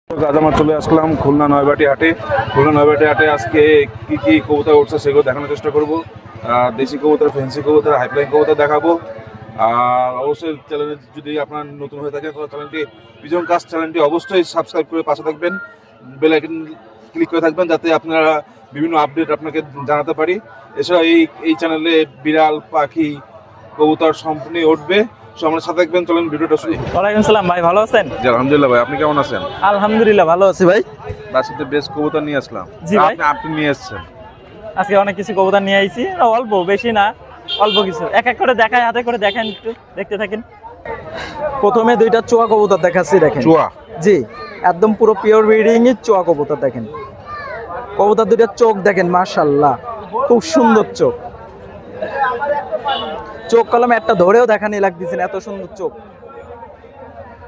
আমরা চলে আসলাম খুলনা নয়বাটি হাটে। আজকে কি কি কবুতর উঠছে সেগুলো দেখানোর চেষ্টা করবো। দেশি কবুতর, ফ্যান্সি কবুতর, হাইফ্লাইং কবুতর দেখাবো। আর অবশ্যই চ্যানেলে যদি আপনার নতুন হয়ে থাকে তাহলে চ্যানেলটি পিজন কাস্ট চ্যানেলটি অবশ্যই সাবস্ক্রাইব করে পাশে থাকবেন, বেল আইকন ক্লিক করে থাকবেন যাতে আপনারা বিভিন্ন আপডেট আপনাকে জানাতে পারি। এছাড়া এই চ্যানেলে বিড়াল, পাখি, কবুতর সম্পূর্ণ উঠবে। আমার সাথে থাকবেন, চলেন ভিডিওটা শুরু। ওয়ালাইকুম সালাম ভাই, ভালো আছেন? জি আলহামদুলিল্লাহ ভাই, আপনি কেমন আছেন? আলহামদুলিল্লাহ ভালো আছি ভাই। বাসাতে বেশ কবুতর নিয়ে আসলাম। জি ভাই, আপনি নিয়ে এসেছেন আজকে অনেক কিছু কবুতর নিয়ে আইছি, অল্প বেশি না, অল্প কিছু এক এক করে দেখায়, হাতে করে দেখেন, একটু দেখতে থাকেন। প্রথমে দুইটা চোয়া কবুতর দেখাচ্ছি, দেখেন। চোয়া? জি, একদম পুরো পিওর ব্রিডিং এর চোয়া কবুতর। দেখেন কবুতর দুইটা চোখ দেখেন, মাশাআল্লাহ খুব সুন্দর চোখ। চোখ কলম একটা ধরেও দেখানি লাগতেছে না, এত সুন্দর চোখ।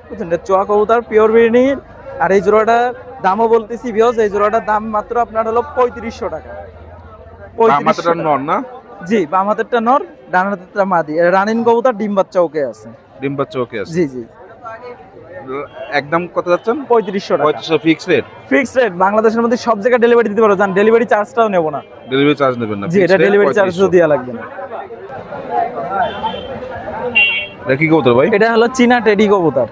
বুঝছেন, চোয়া কবুতর পিওর ব্রিডিং। আর এই জোড়াটা দামও বলতেছি ভিউয়ার্স, এই জোড়াটার দাম মাত্র আপনার হলো 3500 টাকা। নর না? জি, বাম হাতেরটা নর, ডান হাতেরটা মাদি। রানিং কবুতর, ডিম বাচ্চা ওকে আছে। ডিম বাচ্চা ওকে আছে? জি জি। একদম কত যাচ্ছেন? 3500 টাকা। 3500 ফিক্স রেট? Fix rate. বাংলাদেশের মধ্যে সব জায়গায় ডেলিভারি দিতে পারো, জান ডেলিভারি চার্জটাও নেব না। ডেলিভারি চার্জ নেবেন না? জি, এটা ডেলিভারি চার্জও দেয়া লাগবে না। এটা কি কবুতর ভাই? এটা হলো চীনা টেডি কবুতর।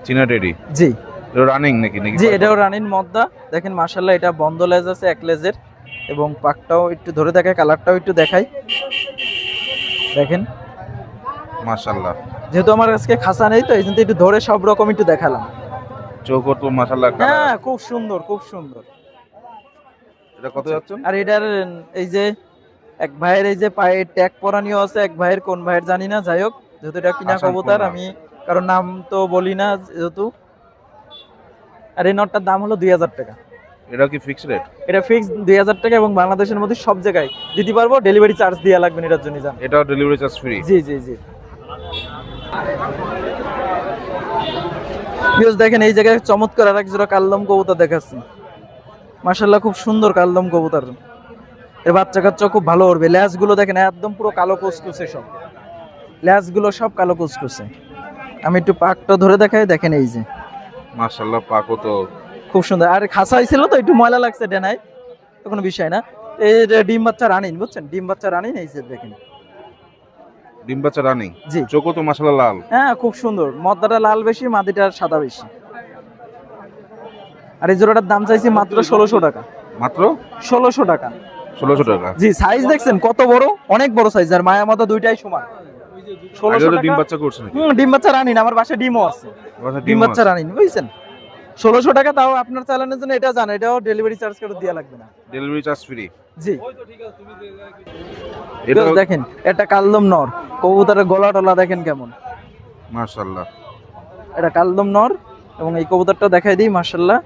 চীনা টেডি? জি। এটা রানিং নাকি? জি, এটাও রানিং মদ্দা। দেখেন মাশাআল্লাহ, এটা বন্ধ লেজ আছে, এক লেজের, এবং পাকটাও একটু ধরে দেখায়, কালারটাও একটু দেখাই, দেখেন মাশাআল্লাহ। যেহেতু আমার আজকে খাসা নেই তো এই জন্য একটু ধরে সব রকম একটু দেখালাম। চোখও তো মাশাআল্লাহ। হ্যাঁ, খুব সুন্দর, খুব সুন্দর। এটা কত যাচ্ছেন? আর এটার এই যে এক ভাইয়ের এই যে পায়ে ট্যাগ পরানিও আছে, এক ভাইয়ের, কোন ভাইয়ের জানি না, যাই হোক, যেহেতু এটা কিনা কবুতর, আমি কারণ নাম তো বলি না যেহেতু। আর এই নটটার দাম হলো 2000 টাকা। এটা কি ফিক্স রেট? এটা ফিক্স 2000 টাকা, এবং বাংলাদেশের মধ্যে সব জায়গায় দিতে পারবো, ডেলিভারি চার্জ দেওয়া লাগবে এটার জন্য, জান। এটাও ডেলিভারি চার্জ ফ্রি? জি জি জি। দেখেন এই জায়গায় চমৎকার আর এক জোড়া কালদম কবুতর দেখাচ্ছি, মাশাআল্লাহ খুব সুন্দর কালদম কবুতর। এর বাচ্চা কাচ্চা খুব ভালো উঠবে। ল্যাজ গুলো দেখেন একদম পুরো কালো কুচকুচে, সব ল্যাজ গুলো সব কালো কুচকুচে। আমি একটু পাকটা ধরে দেখাই, দেখেন এই যে মাশাআল্লাহ, পাকও তো খুব সুন্দর। আর খাসা হয়েছিল তো একটু ময়লা লাগছে ডেনায়, তো কোনো বিষয় না। এই যে ডিম বাচ্চা রানিং, বুঝছেন, ডিম বাচ্চা রানিং। এই যে দেখেন ডিম বাচ্চা রানিং। জি। চোখও তো মাশাআল্লাহ লাল। হ্যাঁ, খুব সুন্দর। মদ্দাটা লাল বেশি, মাদিটার সাদা বেশি। আর এই জোড়াটার দাম চাইছি মাত্র 1600 টাকা। মাত্র 1600 টাকা? 1600 টাকা? জি। সাইজ দেখছেন কত বড়, অনেক বড় সাইজ। আর মায়া মাদা দুইটাই সমান। 1600 টাকা। ডিম বাচ্চা করছে নাকি? ডিম বাচ্চা রানিং, আমার বাসায় ডিমও আছে। ডিম বাচ্চা রানিং, বুঝছেন। 1600 টাকা, তাও আপনার চালানোর জন্য। এটা জান, এটাও ডেলিভারি চার্জ করে দেওয়া লাগবে না, ডেলিভারি চার্জ ফ্রি। জি। এটা দেখেন, এটা কালদম নর কবুতরের গলা টলা দেখেন কেমন, মাশাআল্লাহ। এটা কালদম নর, এবং এই কবুতরটা দেখাই দিই, মাশাআল্লাহ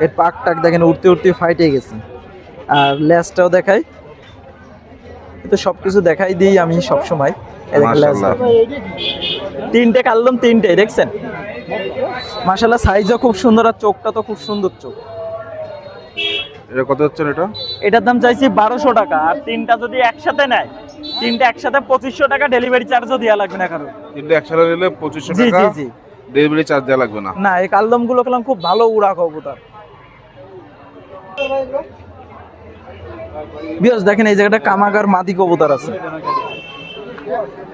এর পাক টাক দেখেন উড়তে উড়তে ফাইটে গেছে। আর লেজটাও দেখাই, তো সবকিছু দেখাই দিই আমি সব সময়। তিনটে কালদম, তিনটে দেখছেন, মাশাআল্লাহ সাইজও খুব সুন্দর, আর চোখটা তো খুব সুন্দর চোখ। এটা কত হচ্ছে? এটার দাম চাইছি 1200 টাকা। আর তিনটা যদি একসাথে নেয়, তিনটা একসাথে 2500 টাকা, ডেলিভারি চার্জও দেওয়া লাগবে না কারো। তিনটা একসাথে নিলে 2500 জি টাকা? জি জি। ডেলিভারি চার্জ দেওয়া লাগবে না? না, এই কালদম গুলো খেলাম খুব ভালো উড়া কবুতর। দেখেন এই জায়গাটা কামাগার মাদি কবুতর আছে,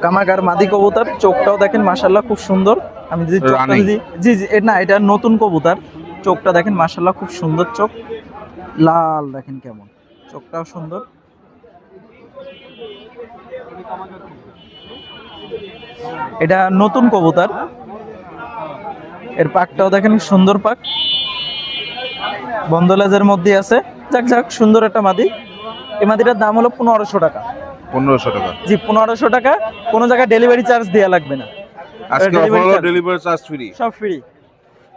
কামাগার মাদি কবুতর। চোখটাও দেখেন মাশাআল্লাহ খুব সুন্দর। আমি যদি চোখটা যদি, জি জি, না এটা নতুন কবুতর। চোখটা দেখেন মাশাআল্লাহ খুব সুন্দর চোখ, লাল দেখেন কেমন, চোখটাও সুন্দর। এটা নতুন কবুতর, এর পাকটাও দেখেন সুন্দর পাক, বন্ধ লেজের মধ্যে আছে। যাক যাক, সুন্দর একটা মাদি। এই মাদিটার দাম হলো 1500 টাকা। 1500 টাকা? জি, 1500 টাকা। কোনো জায়গায় ডেলিভারি চার্জ দেওয়া লাগবে না, আজকে অফার হলো ডেলিভারি চার্জ ফ্রি, সব ফ্রি।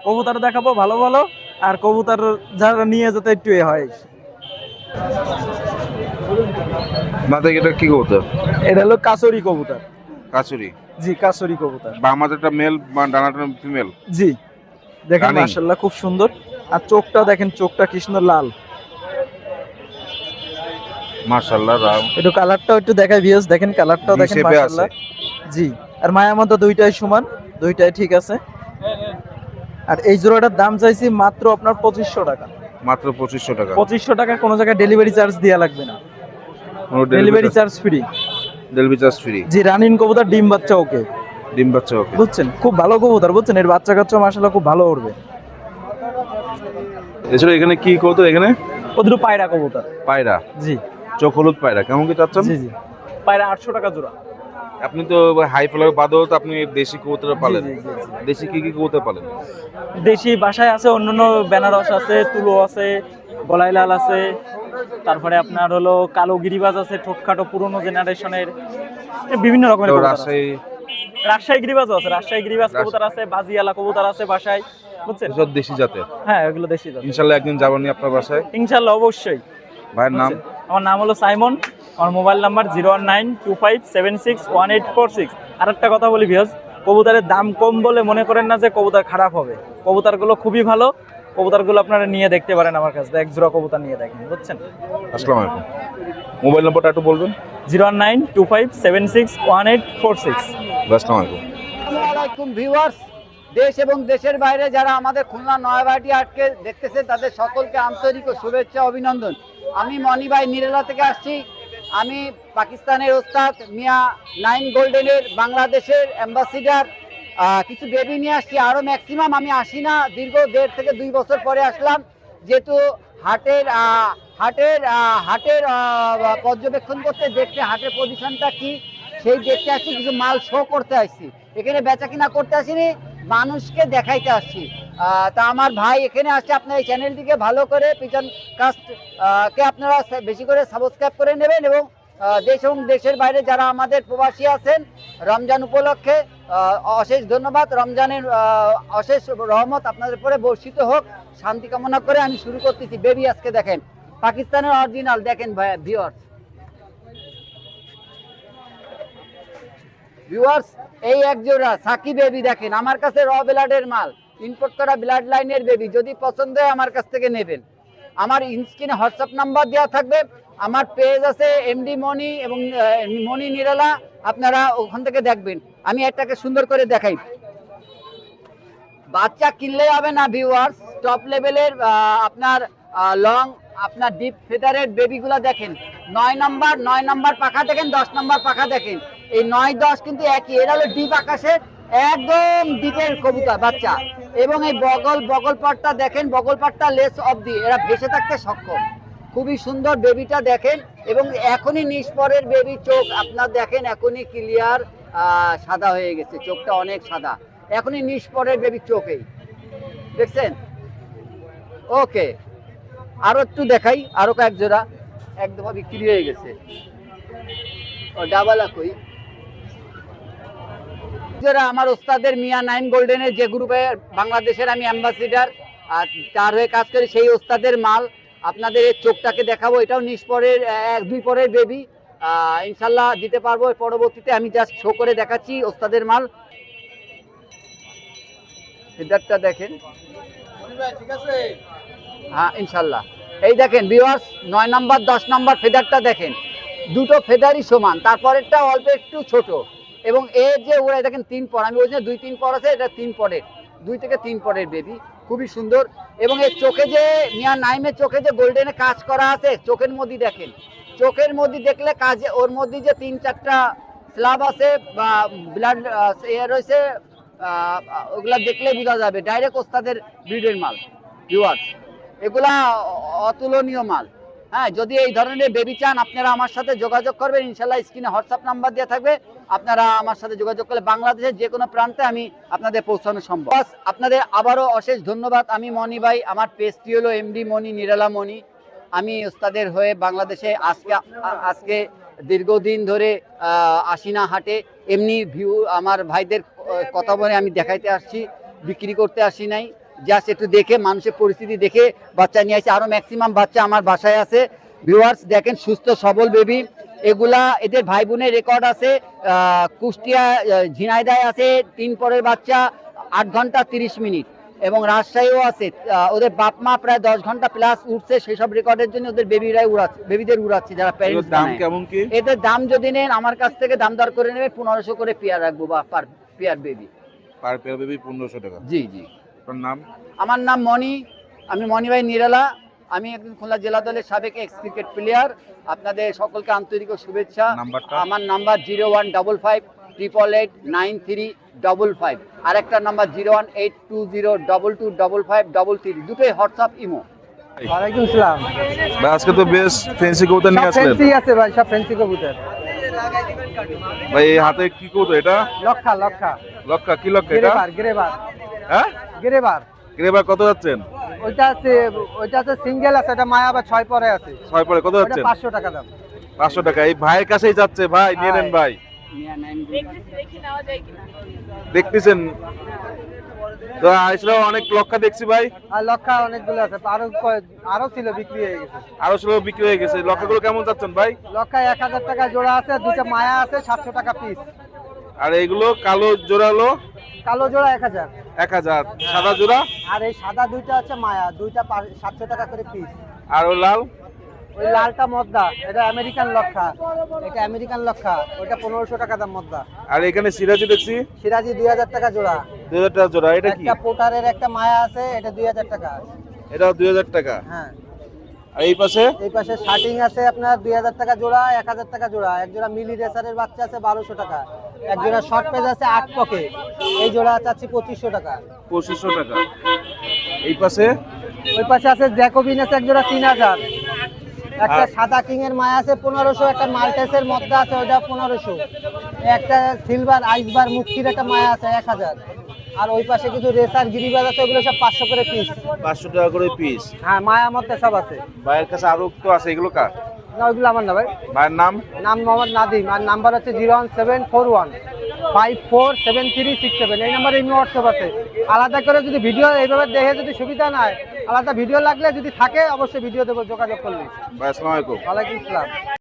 কবুতর দেখাবো ভালো ভালো, আর কবুতর যারা নিয়ে যেতে একটু এ হয়। মাঝে এটা কি কবুতর? এটা হলো কাচুরি কবুতর। কাচুরি? জি, কাচুরি কবুতর। বাম হাতেরটা মেল, ডানাটা ফিমেল? জি। দেখেন মাশাআল্লাহ খুব সুন্দর। আর চোখটা দেখেন, চোখটা কৃষ্ণ লাল, মাশাআল্লাহ। একটু কালারটাও একটু দেখাই ভিউয়ার্স, দেখেন কালারটাও দেখেন মাশাআল্লাহ। জি। আর মায়া মাদা দুইটাই সমান, দুইটাই ঠিক আছে। আর এই জোড়াটার দাম চাইছি মাত্র আপনার 2500 টাকা। মাত্র 2500 টাকা। 2500 টাকা, কোনো জায়গায় ডেলিভারি চার্জ দেওয়া লাগবে না, delivery charge free. Delivery charge free. জি, রানিং কবুতর, ডিম বাচ্চা ওকে, ডিম বাচ্চা ওকে, বুঝছেন? খুব ভালো কবুতর, বুঝছেন? এর বাচ্চা কাচ্চা মাশাআল্লাহ খুব ভালো উঠবে। এছাড়া এখানে কি কবুতর? এখানে ও দুটো পায়রা কবুতর। পায়রা, জি চোখ হলুদ পায়রা, কেমন কি চাচ্ছেন? জি জি, পায়রা 800 টাকা জোড়া। আপনি তো হাই ফ্লাওয়ার বাদেও তো আপনি দেশি কবুতর পালেন, জি, জি, জি। দেশি কি কি কবুতর পালেন? দেশি বাসায় আছে, অন্যান্য বেনারস আছে, তুলো আছে, গলাই লাল আছে, তারপরে আপনার হলো কালো গিরিবাজ আছে, ঠোঁটখাটো পুরনো জেনারেশনের, বিভিন্ন রকমের তো কবুতর আছে। রাজশাহী, রাজশাহী গিরিবাজও আছে, রাজশাহী গিরিবাজ কবুতর আছে, বাজিয়ালা কবুতর আছে বাসায়, বুঝছেন? সব দেশি জাতের। হ্যাঁ, এগুলো দেশি জাত। ইনশাল্লাহ একদিন যাবেন আপনার বাসায়। ইনশাআল্লাহ, অবশ্যই। ভাইয়ের নাম? বুঝছেন? আমার নাম হলো সাইমন, আমার মোবাইল নাম্বার 01925761846। আর একটা কথা বলি ভিউয়ার্স, কবুতরের দাম কম বলে মনে করেন না যে কবুতর খারাপ হবে, কবুতরগুলো খুবই ভালো, কবুতরগুলো আপনারা নিয়ে দেখতে পারেন আমার কাছে, এক জোড়া কবুতর নিয়ে দেখেন, বুঝছেন? আসসালামু আলাইকুম। মোবাইল নাম্বারটা একটু বলবেন? 01925761846। আসসালামু আলাইকুম। আসসালামু আলাইকুম ভিউয়ার্স, দেশ এবং দেশের বাইরে যারা আমাদের খুলনা নয়াবাটি হাটকে দেখতেছেন তাদের সকলকে আন্তরিক ও শুভেচ্ছা অভিনন্দন। আমি মনি ভাই নিরেলা থেকে আসছি। আমি পাকিস্তানের ওস্তাদ মিয়া নাইন গোল্ডেনের বাংলাদেশের অ্যাম্বাসিডার, কিছু বেবি নিয়ে আসছি। আরও ম্যাক্সিমাম আমি আসি না, দীর্ঘ 1.5 থেকে 2 বছর পরে আসলাম, যেহেতু হাটের হাটের হাটের পর্যবেক্ষণ করতে, দেখতে হাটের পজিশনটা কি সেই দেখতে আসছি, কিছু মাল শো করতে আসছি। এখানে বেচা কিনা করতে আসিনি, মানুষকে দেখাইতে আসছি। তা আমার ভাই এখানে আসছে, আপনার এই চ্যানেলটিকে ভালো করে পিছন কাস্ট কে আপনারা বেশি করে সাবস্ক্রাইব করে নেবেন, এবং দেশ এবং দেশের বাইরে যারা আমাদের প্রবাসী আছেন, রমজান উপলক্ষে অশেষ ধন্যবাদ। রমজানের অশেষ রহমত আপনাদের উপরে বর্ষিত হোক, শান্তি কামনা করে আমি শুরু করতেছি। বেবি আজকে দেখেন পাকিস্তানের অরিজিনাল, দেখেন ভিউয়ার্স, ভিউয়ার্স এই এক জোড়া সাকি বেবি দেখেন, আমার কাছে র ব্লাডের মাল, ইম্পোর্ট করা ব্লাড লাইনের বেবি। যদি পছন্দ হয় আমার কাছ থেকে নেবেন। আমার স্ক্রিনে হোয়াটসঅ্যাপ নাম্বার দেওয়া থাকবে, আমার পেজ আছে এমডি মনি এবং মনি নিরালা, আপনারা ওখান থেকে দেখবেন। আমি একটাকে সুন্দর করে দেখাই। বাচ্চা কিনলে হবে না ভিউয়ার্স, টপ লেভেলের আপনার লং, আপনার ডিপ ফেদারের বেবিগুলো দেখেন। 9 নম্বর পাখা দেখেন, 10 নম্বর পাখা দেখেন। এই 9-10 কিন্তু একই, এরা হলো ডিপ আকাশের একদম ডিপের কবুতর বাচ্চা। এবং এই বগল পাটটা দেখেন, বগল পাটটা লেস অবধি এরা ভেসে থাকতে সক্ষম। খুবই সুন্দর বেবিটা দেখেন, এবং এখনই নিষ্পরের বেবি চোখ আপনার দেখেন, এখনই ক্লিয়ার সাদা হয়ে গেছে, চোখটা অনেক সাদা, এখনই নিষ্পরের বেবি চোখেই দেখছেন। ওকে, আরো একটু দেখাই, আরো কয়েক জোড়া একদম বিক্রি হয়ে গেছে। ও ডাবলা কই যারা আমার ওস্তাদের মিয়া নাইন গোল্ডেনের, যে গ্রুপে বাংলাদেশের আমি অ্যাম্বাসিডার আর তার হয়ে কাজ করি, সেই ওস্তাদের মাল আপনাদের এই চোখটাকে দেখাবো। এটাও নিষ্পরের 1-2 পরের বেবি, ইনশাল্লাহ দিতে পারবো পরবর্তীতে। আমি জাস্ট শো করে দেখাচ্ছি ওস্তাদের মাল। ফিদারটা দেখেন, হ্যাঁ ইনশাল্লাহ। এই দেখেন ভিউয়ার্স, 9 নম্বর 10 নম্বর ফেদারটা দেখেন, দুটো ফেদারই সমান, তারপরেরটা অল্প একটু ছোট। এবং এর যে ওরা দেখেন 3 পর, আমি বলছি 2-3 পর আছে, এটা 3 পরের, 2 থেকে 3 পরের বেবি, খুবই সুন্দর। এবং এর চোখে যে মিয়া নাইমের চোখে যে গোল্ডেনে কাজ করা আছে, চোখের মধ্যে দেখেন, চোখের মধ্যে দেখলে কাজে ওর মধ্যে যে 3-4টা স্ল্যাব আছে বা ব্লাড রয়েছে, ওগুলা দেখলে বোঝা যাবে ডাইরেক্ট ওস্তাদের ব্রিডের মাল ভিউয়ার্স। এগুলা অতুলনীয় মাল। হ্যাঁ, যদি এই ধরনের বেবি চান আপনারা আমার সাথে যোগাযোগ করবেন, ইনশাল্লাহ স্ক্রিনে হোয়াটসঅ্যাপ নাম্বার দেওয়া থাকবে, আপনারা আমার সাথে যোগাযোগ করলে বাংলাদেশের যে কোনো প্রান্তে আমি আপনাদের পৌঁছানো সম্ভব। আপনাদের আবারও অশেষ ধন্যবাদ। আমি মনি ভাই, আমার পেজটি হলো এমডি মনি নিরালা মনি। আমি ওস্তাদের হয়ে বাংলাদেশে আজকে দীর্ঘদিন ধরে আসি না হাটে, এমনি ভিউ আমার ভাইদের কথা বলে আমি দেখাইতে আসছি, বিক্রি করতে আসি নাই, জাস্ট একটু দেখে মানুষের পরিস্থিতি দেখে বাচ্চা নিয়ে আসছে। আরও ম্যাক্সিমাম বাচ্চা আমার বাসায় আছে ভিউয়ার্স, দেখেন সুস্থ সবল বেবি। এগুলা এদের ভাই বোনের রেকর্ড আছে, কুষ্টিয়া ঝিনাইদায় আছে 3 পরের বাচ্চা 8 ঘন্টা 30 মিনিট, এবং রাজশাহীও আছে। ওদের বাপ মা প্রায় 10 ঘন্টা প্লাস উঠছে, সেসব রেকর্ডের জন্য ওদের বেবিদের উড়াচ্ছে যারা প্যারেন্টস। দাম কেমন কি? এদের দাম যদি নেন আমার কাছ থেকে দাম দর করে নেবে 1500 করে পেয়ার রাখবো, বা per pair baby. Per pair baby 1500 টাকা। জি জি। আপনার নাম? আমার নাম মনি, আমি মনি ভাই নিরালা। আমি একজন খুলনা জেলা দলের সাবেক এক্স ক্রিকেট প্লেয়ার। আপনাদের সকলকে আন্তরিক শুভেচ্ছা। নাম্বারটা? আমার নাম্বার 0155 আর একটা নাম্বার 018202225533, দুটোই হোয়াটসঅ্যাপ ইমো। ওয়ালাইকুম আসসালাম। ভাই আজকে তো বেশ ফেন্সি কবুতর নিয়ে আসলেন ফেন্সি আছে ভাই, সব ফেন্সি কবুতর। ভাই। এই হাতে কি কবুতর এটা? লক্ষা লক্ষা লক্ষা? কি লক্ষা এটা? গ্রেবার গ্রেবার হ্যাঁ, গ্রেবার। গ্রেবার কত যাচ্ছেন? ওইটা আছে সিঙ্গেল আছে, এটা মায়া বা 6 পরে আছে। 6 পরে কত ওটা যাচ্ছেন? 500 টাকা দাম। 500 টাকা। এই ভাইয়ের কাছেই যাচ্ছে ভাই, নিয়ে নেন ভাই। দেখতেছেন তো আসলে অনেক লক্ষা দেখছি ভাই, আর লক্ষা অনেকগুলো আছে, আরো ছিল, বিক্রি হয়ে গেছে। আরো ছিল বিক্রি হয়ে গেছে। লক্ষাগুলো কেমন যাচ্ছেন ভাই? লক্ষা 1000 টাকা জোড়া আছে, দুটো মায়া আছে 700 টাকা পিস। আর এইগুলো কালো জোড়ালো কালো জোড়া 1000। 1000। সাদা জোড়া? আর এই সাদা দুইটা আছে মায়া, দুইটা 700 টাকা করে পিস। আর ওই লাল? ওই লালটা মদ্দা, এটা আমেরিকান লক্ষা, এটা আমেরিকান লক্ষা, ওটা 1500 টাকা দাম মদ্দা। আর এখানে সিরাজি দেখছি সিরাজি 2000 টাকা জোড়া। 2000 টাকা জোড়া। এটা কি? একটা পোটারের একটা মায়া আছে, এটা 2000 টাকা। এটাও 2000 টাকা। হ্যাঁ। আর এই পাশে? এই পাশে শার্টিং আছে আপনার 2000 টাকা জোড়া, 1000 টাকা জোড়া। এক জোড়া মিলি রেসারের বাচ্চা আছে 1200 টাকা। এক জোড়া শর্ট পেজ আছে 8 পকে, এই জোড়া চাচ্ছি 2500 টাকা। 2500 টাকা। এই পাশে? ওই পাশে আছে জ্যাকোবিন আছে এক জোড়া 3000। একটা আর? সাদা কিং এর মায়া আছে 1500, একটা মাল্টেসের মদ্দা আছে ওটা 1500, একটা সিলভার আইসবার মুক্তির একটা মায়া আছে 1000। আর ওই পাশে কিছু রেসার গিরিবাজ আছে, ওগুলো সব 500 করে পিস। 500 টাকা করে পিস। হ্যাঁ, মায়া মধ্যে সব আছে। ভাইয়ের কাছে আরো তো আছে, এগুলো কার? না, ওইগুলো আমার না ভাই। ভাইয়ের নাম? নাম মোহাম্মদ নাদিম, আর নাম্বার হচ্ছে 01741547367। এই নাম্বারে এমনি হোয়াটসঅ্যাপ আছে। আলাদা করে যদি ভিডিও এইভাবে দেখে যদি সুবিধা না হয়, আলাদা ভিডিও লাগলে যদি থাকে অবশ্যই ভিডিও দেবো, যোগাযোগ করলে। ভাই আসসালামু আলাইকুম। ওয়ালাইকুম আসসালাম।